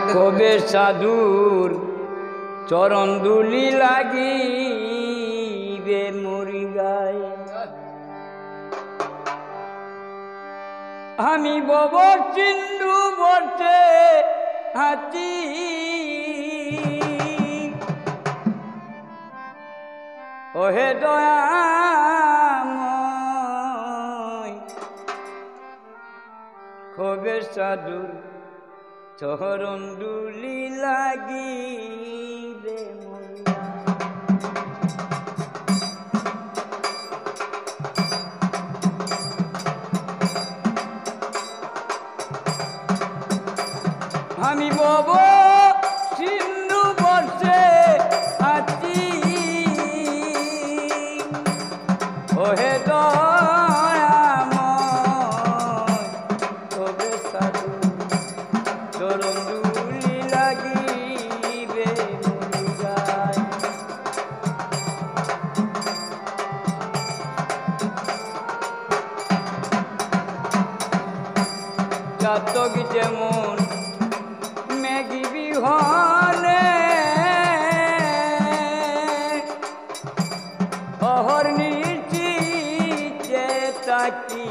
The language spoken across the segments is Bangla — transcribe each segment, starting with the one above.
কবে সাধুর চরণ দুলি লাগি রে মরি গায় আমি ববর চিন্দু বর্ষে হাতি ওহে দয়াময় কবে সাধুর চরণ দুলি লাগি রে মরিয়া আমি বব সিন্ধু বর্ষে আছি ওহে দয়াময় কবে সাধু চরণ দুলি লাগিবে মরি গায় জাতক যেমন মেঘি বিহনে অহর্নিশি চেতাকি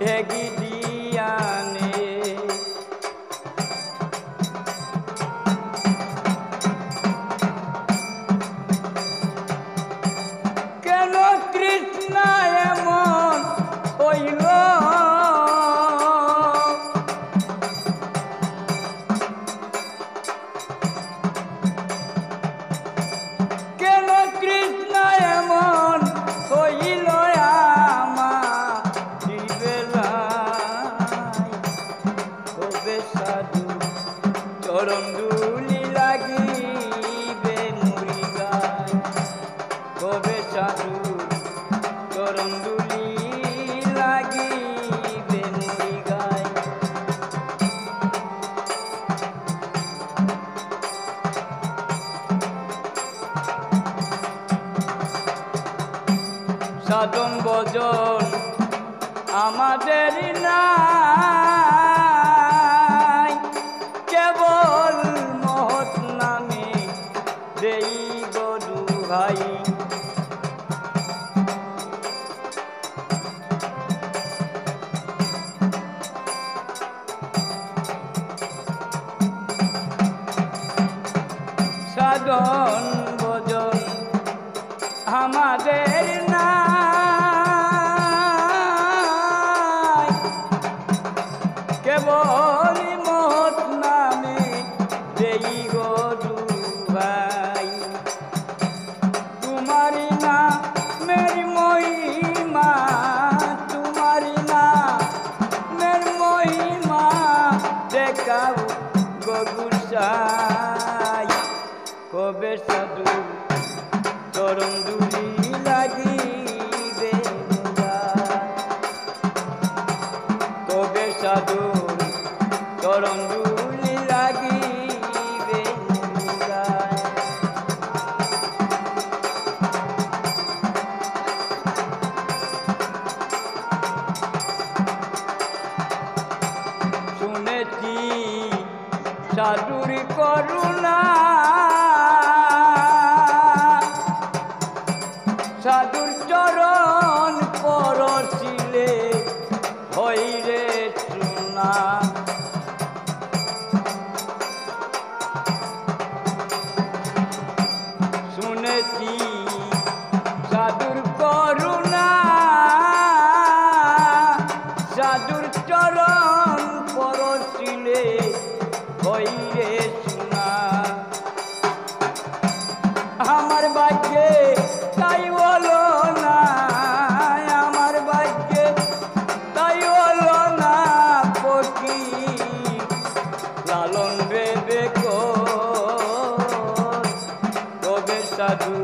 হেগি দিয়ানে কেন তৃষ্ণা এমন হইল কেন তৃষ্ণা এমন হইল আমার দিবেলায় কবে সাধু চরণ দুলি লাগিবে মরি গায় কবে সাধু চরণ দুলি লাগিবে মরি গায় সাধন ভজন আমাদের নাই কেবল মহৎ নামে দেই গরু ভাই সাধন ভজন আমাদের নাই কেবল মহৎ নামে দেই গরু ভাই তোমারি না মেরি মহিমা তোমারি না মের মহিমা দেখাও গগুসাই কবে সাধু চরণ দুলি লাগিবে কবে সাধু চরণ দুলি লাগিবে শুনেছি সাধুর করুণা সাধুর চরণ পরশিলে হইরে সোনা শুনেছি সাধুর করুণা সাধুর চরণ পরশিলে হইরে সোনা আমার ভাগ্যে তাই হলো না আমার ভাগ্যে তাই হলো না পকি লালন বেবে কবে সাধু